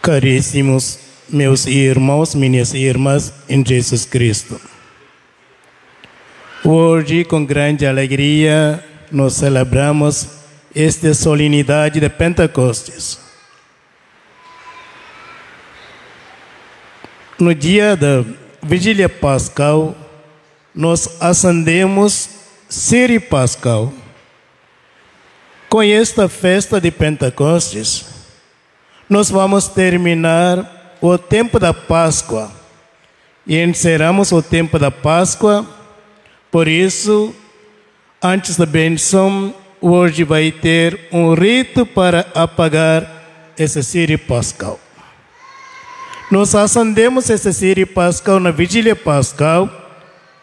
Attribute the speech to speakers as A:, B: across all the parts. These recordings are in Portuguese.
A: Caríssimos meus irmãos, minhas irmãs em Jesus Cristo. Hoje, com grande alegria, nós celebramos esta solenidade de Pentecostes. No dia da Vigília Pascal, nós acendemos Círio Pascal. Com esta festa de Pentecostes, nós vamos terminar o tempo da Páscoa e encerramos o tempo da Páscoa. Por isso, antes da bênção, hoje vai ter um rito para apagar esse Círio Pascal. Nós acendemos esse Círio Pascal na Vigília Pascal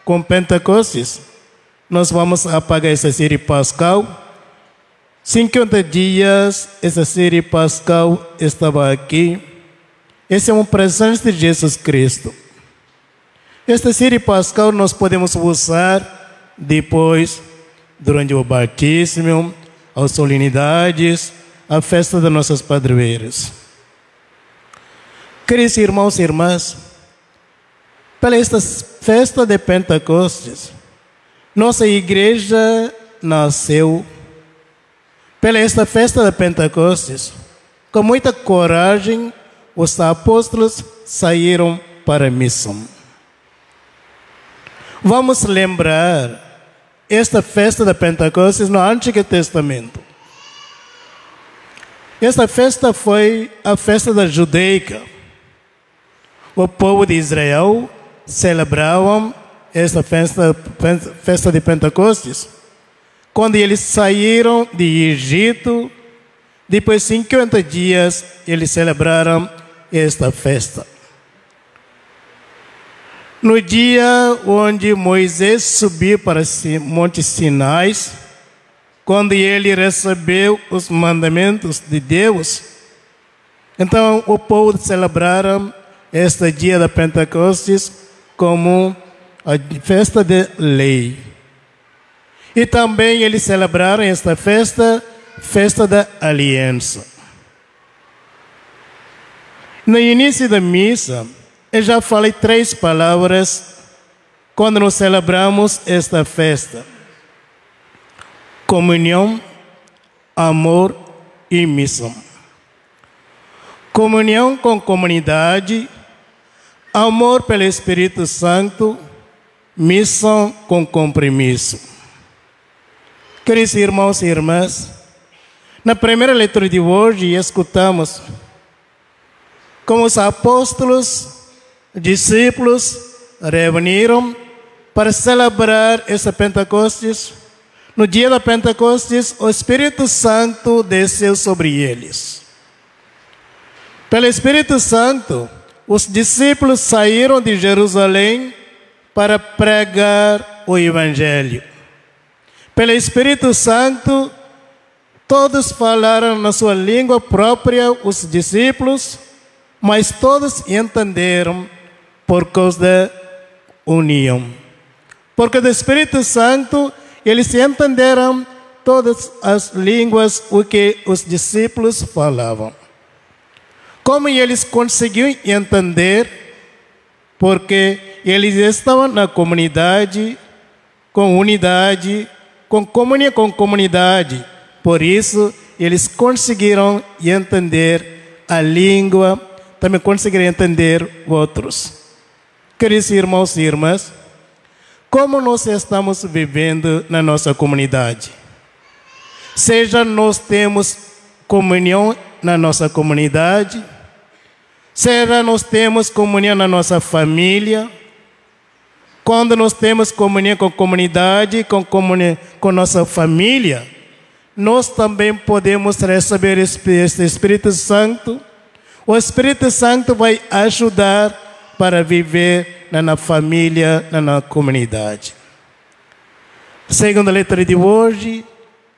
A: com Pentecostes. Nós vamos apagar esse Círio Pascal. 50 dias, esse Círio Pascal estava aqui. Esse é um presente de Jesus Cristo. Este Círio Pascal nós podemos usar depois, durante o batismo, as solenidades, a festa das nossas padroeiras. Queridos irmãos e irmãs, pela esta festa de Pentecostes, nossa igreja nasceu. Pela esta festa de Pentecostes, com muita coragem, os apóstolos saíram para a missão. Vamos lembrar esta festa de Pentecostes no Antigo Testamento. Esta festa foi a festa da judaica. O povo de Israel celebravam esta festa de Pentecostes quando eles saíram de Egito. Depois de 50 dias, eles celebraram esta festa. No dia onde Moisés subiu para o Monte Sinai, quando ele recebeu os mandamentos de Deus, então o povo celebraram este dia da Pentecostes como a festa de lei. E também eles celebraram esta festa, festa da aliança. No início da missa, eu já falei 3 palavras quando nós celebramos esta festa: comunhão, amor e missão. Comunhão com comunidade, amor pelo Espírito Santo, missão com compromisso. Queridos irmãos e irmãs, na primeira leitura de hoje escutamos como os apóstolos, discípulos reuniram para celebrar esta Pentecostes. No dia da Pentecostes, o Espírito Santo desceu sobre eles. Pelo Espírito Santo, os discípulos saíram de Jerusalém para pregar o Evangelho. Pelo Espírito Santo, todos falaram na sua língua própria, os discípulos, mas todos entenderam por causa da união. Porque do Espírito Santo, eles entenderam todas as línguas o que os discípulos falavam. Como eles conseguiram entender? Porque eles estavam na comunidade, com unidade, com comunhão com comunidade. Por isso, eles conseguiram entender a língua, também conseguiram entender outros. Queridos irmãos e irmãs, como nós estamos vivendo na nossa comunidade? Seja nós temos comunhão na nossa comunidade, seja nós temos comunhão na nossa família. Quando nós temos comunhão com a comunidade, com nossa família, nós também podemos receber este Espírito Santo. O Espírito Santo vai ajudar para viver na família, na comunidade. Segundo a letra de hoje,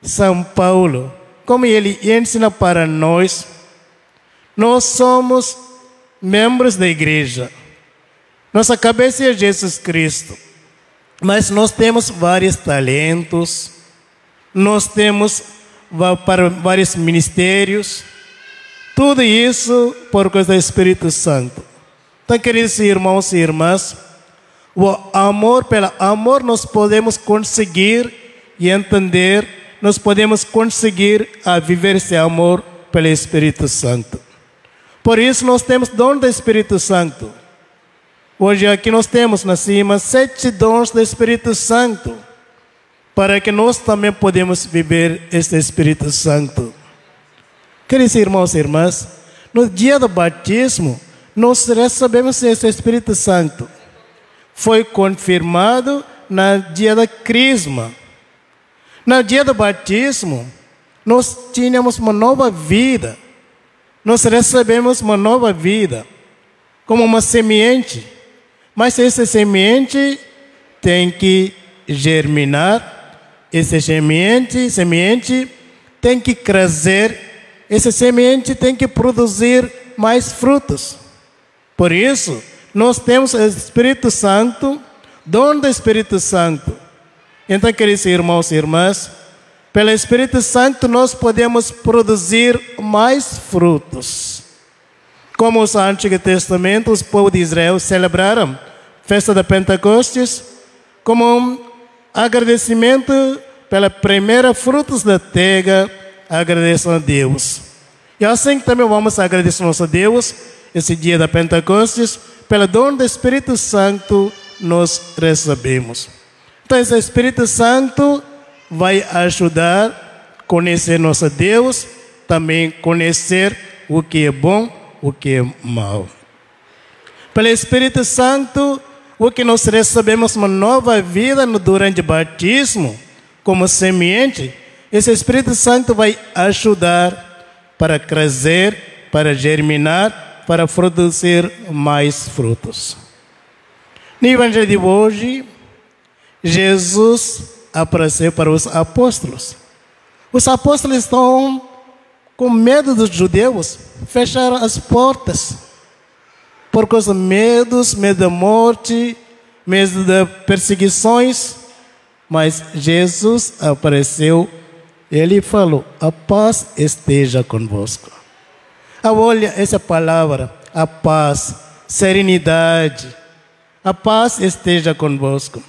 A: São Paulo, como ele ensina para nós, nós somos membros da igreja. Nossa cabeça é Jesus Cristo, mas nós temos vários talentos, nós temos para vários ministérios, Tudo isso por causa do Espírito Santo. Então, queridos irmãos e irmãs, pelo amor nós podemos conseguir e entender, nós podemos conseguir a viver esse amor pelo Espírito Santo. Por isso nós temos dom do Espírito Santo. Hoje aqui nós temos na cima 7 dons do Espírito Santo, para que nós também podemos viver este Espírito Santo. Queridos irmãos e irmãs, no dia do batismo, nós recebemos esse Espírito Santo. Foi confirmado no dia da crisma. No dia do batismo, nós tínhamos uma nova vida. Nós recebemos uma nova vida, como uma semente. Mas essa semente tem que germinar. Essa semente tem que crescer. Essa semente tem que produzir mais frutos. Por isso, nós temos o Espírito Santo, dom do Espírito Santo. Então, queridos irmãos e irmãs, pelo Espírito Santo nós podemos produzir mais frutos. Como no Antigo Testamento, os povos de Israel celebraram a festa da Pentecostes como um agradecimento pela primeira frutos da terra, agradecendo a Deus. E assim também vamos agradecer a nosso Deus, esse dia da Pentecostes, pelo dom do Espírito Santo nós recebemos. Então, esse Espírito Santo vai ajudar a conhecer nosso Deus, também conhecer o que é bom, o que é mau. Pelo Espírito Santo, o que nós recebemos uma nova vida durante o batismo, como semente, esse Espírito Santo vai ajudar para crescer, para germinar, para produzir mais frutos. No Evangelho de hoje, Jesus apareceu para os apóstolos. Os apóstolos estão com medo dos judeus, fecharam as portas. Por causa de medo da morte, medo de perseguições. Mas Jesus apareceu, ele falou: a paz esteja convosco. Olha essa palavra, a paz, serenidade. A paz esteja convosco.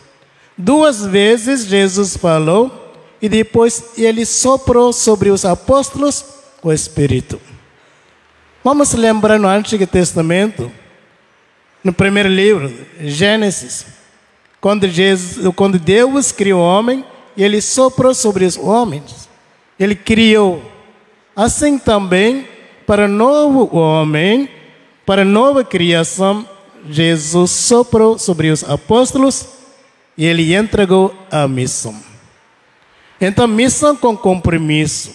A: 2 vezes Jesus falou e depois ele soprou sobre os apóstolos o Espírito. Vamos lembrar no Antigo Testamento, no primeiro livro, Gênesis, quando Deus criou o homem, ele soprou sobre os homens. Ele criou. Assim também, para o novo homem, para a nova criação, Jesus soprou sobre os apóstolos e ele entregou a missão. Então, missão com compromisso.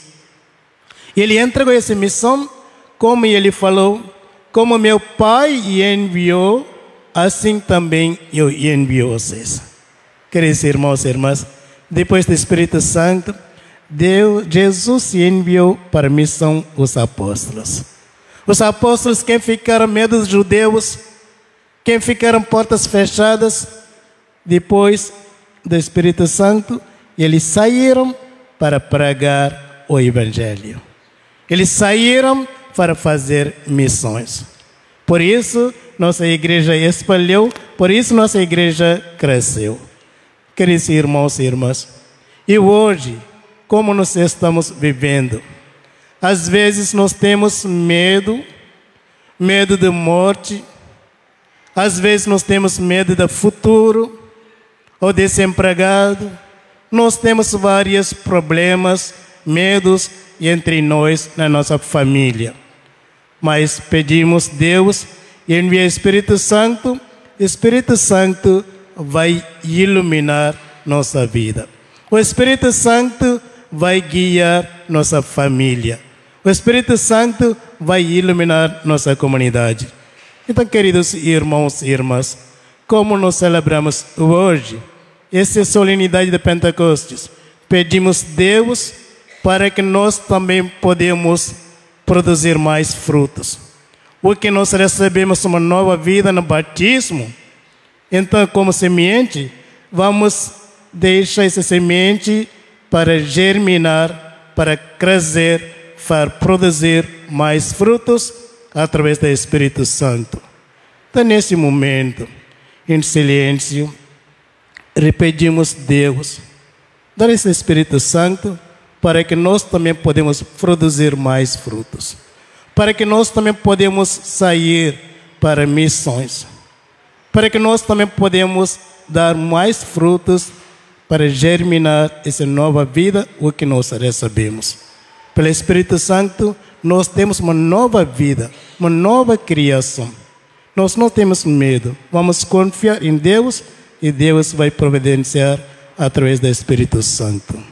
A: Ele entregou essa missão, como ele falou: como meu Pai enviou, assim também eu envio vocês. Queridos irmãos e irmãs, depois do Espírito Santo, Jesus enviou para a missão os apóstolos. Os apóstolos que ficaram medo dos judeus, que ficaram portas fechadas, depois do Espírito Santo, eles saíram para pregar o Evangelho. Eles saíram para fazer missões. Por isso, nossa igreja espalhou, por isso nossa igreja cresceu. Queridos irmãos e irmãs, e hoje, como nós estamos vivendo? Às vezes nós temos medo de morte, às vezes nós temos medo do futuro, ou desempregado. Nós temos vários problemas, medos entre nós, na nossa família. Mas pedimos Deus, envia o Espírito Santo vai iluminar nossa vida. O Espírito Santo vai guiar nossa família. O Espírito Santo vai iluminar nossa comunidade. Então, queridos irmãos e irmãs, como nós celebramos hoje, essa solenidade de Pentecostes, pedimos Deus para que nós também podemos produzir mais frutos. Porque nós recebemos uma nova vida no batismo, então, como semente, vamos deixar essa semente para germinar, para crescer para produzir mais frutos através do Espírito Santo. Então, nesse momento, em silêncio, repetimos Deus, dá esse Espírito Santo para que nós também podemos produzir mais frutos, para que nós também podemos sair para missões, para que nós também podemos dar mais frutos para germinar essa nova vida, o que nós recebemos. Pelo Espírito Santo, nós temos uma nova vida, uma nova criação. Nós não temos medo, vamos confiar em Deus e Deus vai providenciar através do Espírito Santo.